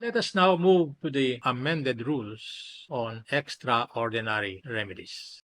Let us now move to the amended rules on extraordinary remedies.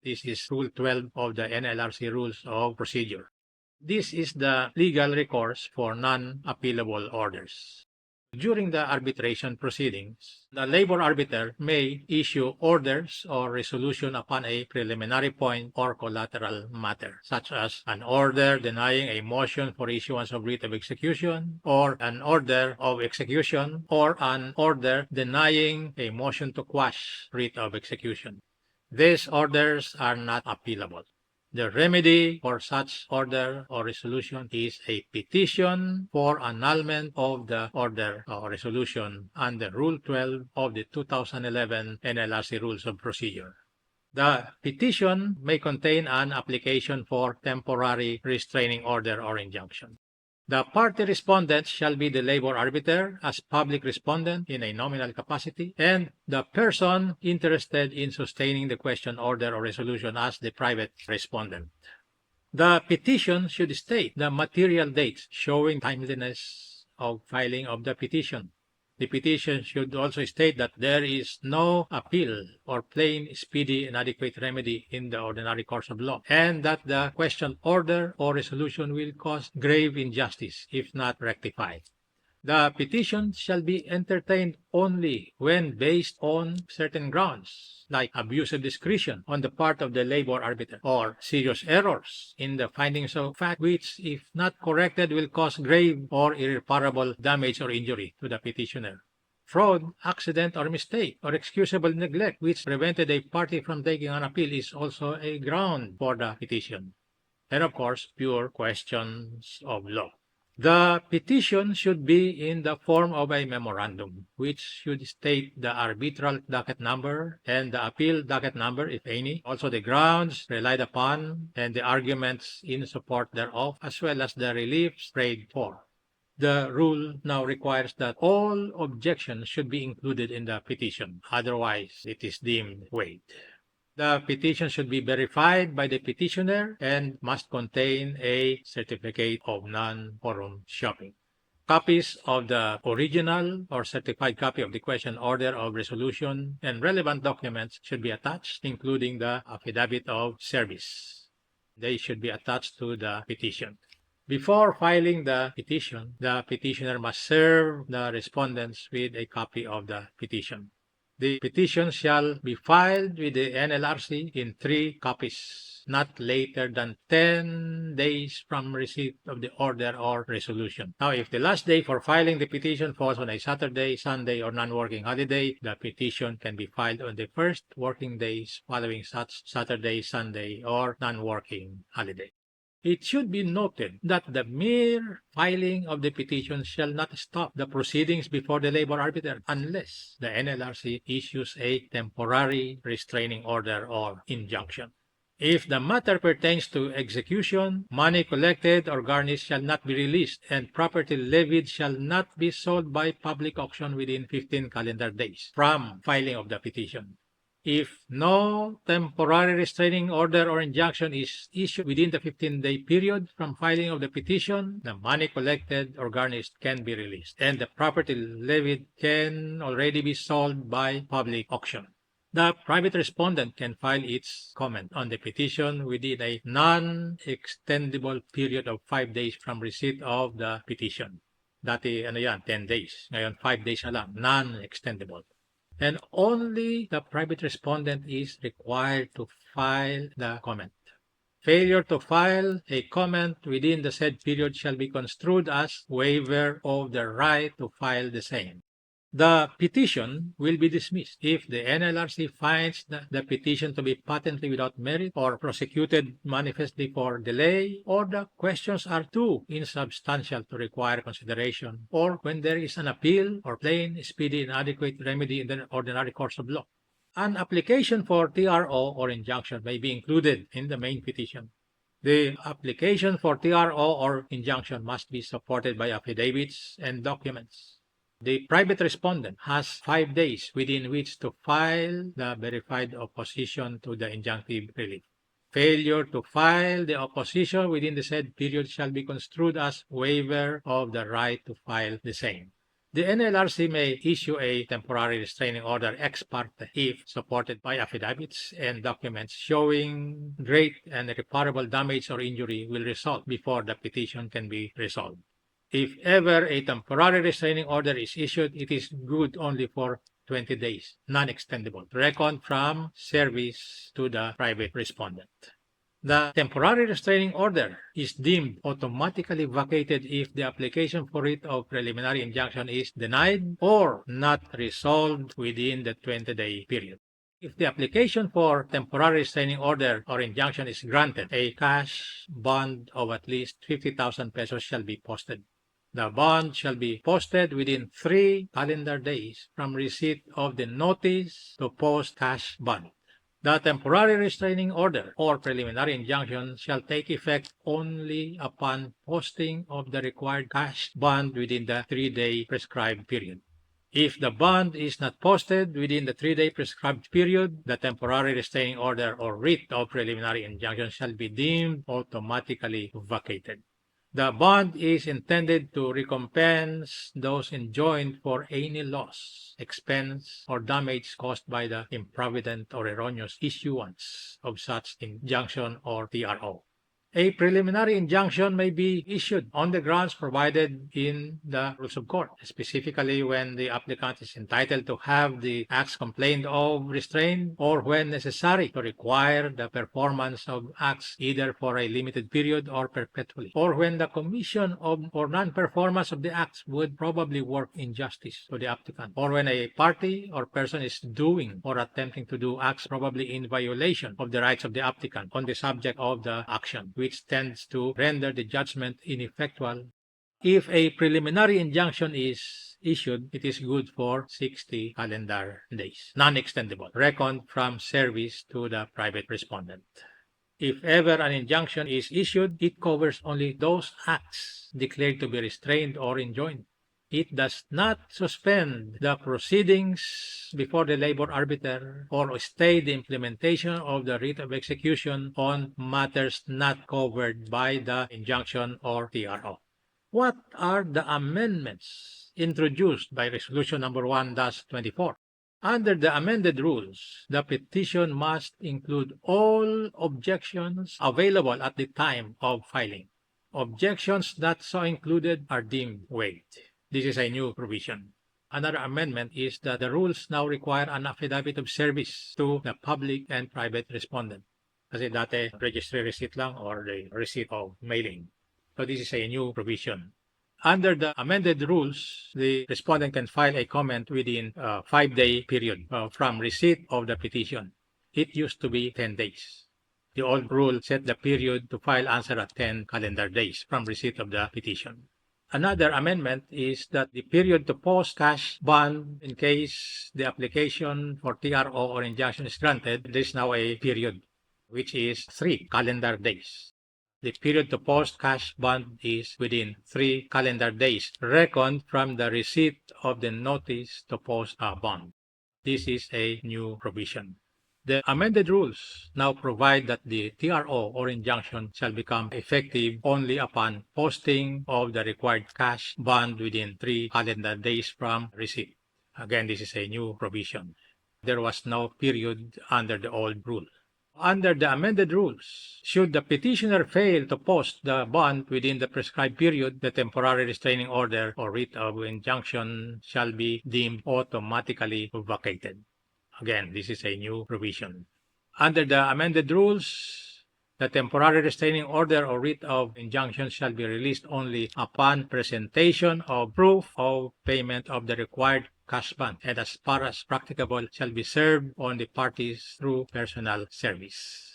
This is Rule 12 of the NLRC Rules of Procedure. This is the legal recourse for non-appealable orders. During the arbitration proceedings, the labor arbiter may issue orders or resolution upon a preliminary point or collateral matter, such as an order denying a motion for issuance of writ of execution, or an order of execution, or an order denying a motion to quash writ of execution. These orders are not appealable. The remedy for such order or resolution is a petition for annulment of the order or resolution under Rule 12 of the 2011 NLRC Rules of Procedure. The petition may contain an application for temporary restraining order or injunction. The party respondent shall be the labor arbiter as public respondent in a nominal capacity, and the person interested in sustaining the question, order, or resolution as the private respondent. The petition should state the material dates showing timeliness of filing of the petition. The petition should also state that there is no appeal or plain, speedy, and adequate remedy in the ordinary course of law, and that the question, order, or resolution will cause grave injustice if not rectified. The petition shall be entertained only when based on certain grounds, like abuse of discretion on the part of the labor arbiter, or serious errors in the findings of fact which, if not corrected, will cause grave or irreparable damage or injury to the petitioner. Fraud, accident, or mistake, or excusable neglect which prevented a party from taking an appeal is also a ground for the petition. And of course, pure questions of law. The petition should be in the form of a memorandum, which should state the arbitral docket number and the appeal docket number, if any, also the grounds relied upon and the arguments in support thereof, as well as the reliefs prayed for. The rule now requires that all objections should be included in the petition, otherwise it is deemed waived. The petition should be verified by the petitioner and must contain a certificate of non-forum shopping. Copies of the original or certified copy of the question, order, of resolution and relevant documents should be attached, including the affidavit of service. They should be attached to the petition. Before filing the petition, the petitioner must serve the respondents with a copy of the petition. The petition shall be filed with the NLRC in 3 copies, not later than 10 days from receipt of the order or resolution. Now, if the last day for filing the petition falls on a Saturday, Sunday, or non-working holiday, the petition can be filed on the first working days following such Saturday, Sunday, or non-working holiday. It should be noted that the mere filing of the petition shall not stop the proceedings before the labor arbiter unless the NLRC issues a temporary restraining order or injunction. If the matter pertains to execution, money collected or garnished shall not be released, and property levied shall not be sold by public auction within 15 calendar days from filing of the petition. If no temporary restraining order or injunction is issued within the 15-day period from filing of the petition, the money collected or garnished can be released, and the property levied can already be sold by public auction. The private respondent can file its comment on the petition within a non-extendable period of 5 days from receipt of the petition. Dati, 10 days. Ngayon, 5 days na lang, non-extendable. And only the private respondent is required to file the comment. Failure to file a comment within the said period shall be construed as waiver of the right to file the same. The petition will be dismissed if the NLRC finds the petition to be patently without merit or prosecuted manifestly for delay, or the questions are too insubstantial to require consideration, or when there is an appeal or plain, speedy, and adequate remedy in the ordinary course of law. An application for TRO or injunction may be included in the main petition. The application for TRO or injunction must be supported by affidavits and documents. The private respondent has 5 days within which to file the verified opposition to the injunctive relief. Failure to file the opposition within the said period shall be construed as waiver of the right to file the same. The NLRC may issue a temporary restraining order ex parte if supported by affidavits and documents showing great and irreparable damage or injury will result before the petition can be resolved. If ever a temporary restraining order is issued, it is good only for 20 days, non-extendable, reckoned from service to the private respondent. The temporary restraining order is deemed automatically vacated if the application for writ of preliminary injunction is denied or not resolved within the 20-day period. If the application for temporary restraining order or injunction is granted, a cash bond of at least 50,000 pesos shall be posted. The bond shall be posted within 3 calendar days from receipt of the notice to post cash bond. The temporary restraining order or preliminary injunction shall take effect only upon posting of the required cash bond within the 3-day prescribed period. If the bond is not posted within the 3-day prescribed period, the temporary restraining order or writ of preliminary injunction shall be deemed automatically vacated. The bond is intended to recompense those enjoined for any loss, expense, or damage caused by the improvident or erroneous issuance of such injunction or TRO. A preliminary injunction may be issued on the grounds provided in the Rules of Court, specifically when the applicant is entitled to have the acts complained of restrained or when necessary to require the performance of acts either for a limited period or perpetually, or when the commission of or non-performance of the acts would probably work injustice to the applicant, or when a party or person is doing or attempting to do acts probably in violation of the rights of the applicant on the subject of the action, which tends to render the judgment ineffectual. If a preliminary injunction is issued, it is good for 60 calendar days, non-extendable, reckoned from service to the private respondent. If ever an injunction is issued, it covers only those acts declared to be restrained or enjoined. It does not suspend the proceedings before the labor arbiter or stay the implementation of the writ of execution on matters not covered by the injunction or TRO. What are the amendments introduced by Resolution number 1-24? Under the amended rules, the petition must include all objections available at the time of filing. Objections not so included are deemed waived. This is a new provision. Another amendment is that the rules now require an affidavit of service to the public and private respondent. Kasi dati, registry receipt lang or the receipt of mailing. So this is a new provision. Under the amended rules, the respondent can file a comment within a 5-day period from receipt of the petition. It used to be 10 days. The old rule set the period to file answer at 10 calendar days from receipt of the petition. Another amendment is that the period to post cash bond in case the application for TRO or injunction is granted, there is now a period, which is 3 calendar days. The period to post cash bond is within 3 calendar days, reckoned from the receipt of the notice to post a bond. This is a new provision. The amended rules now provide that the TRO or injunction shall become effective only upon posting of the required cash bond within 3 calendar days from receipt. Again, this is a new provision. There was no period under the old rule. Under the amended rules, should the petitioner fail to post the bond within the prescribed period, the temporary restraining order or writ of injunction shall be deemed automatically vacated. Again, this is a new provision. Under the amended rules, the temporary restraining order or writ of injunction shall be released only upon presentation of proof of payment of the required cash bond, and as far as practicable shall be served on the parties through personal service.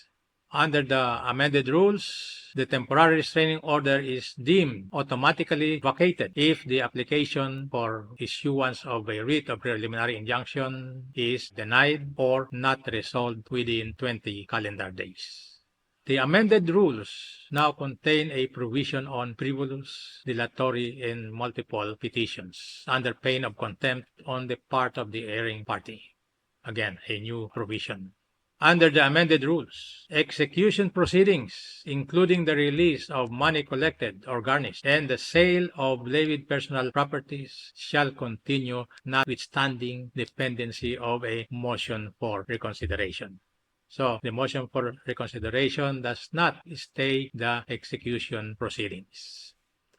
Under the amended rules, the temporary restraining order is deemed automatically vacated if the application for issuance of a writ of preliminary injunction is denied or not resolved within 20 calendar days. The amended rules now contain a provision on frivolous, dilatory, and multiple petitions under pain of contempt on the part of the erring party. Again, a new provision. Under the amended rules, execution proceedings, including the release of money collected or garnished and the sale of levied personal properties, shall continue notwithstanding the pendency of a motion for reconsideration. So, the motion for reconsideration does not stay the execution proceedings.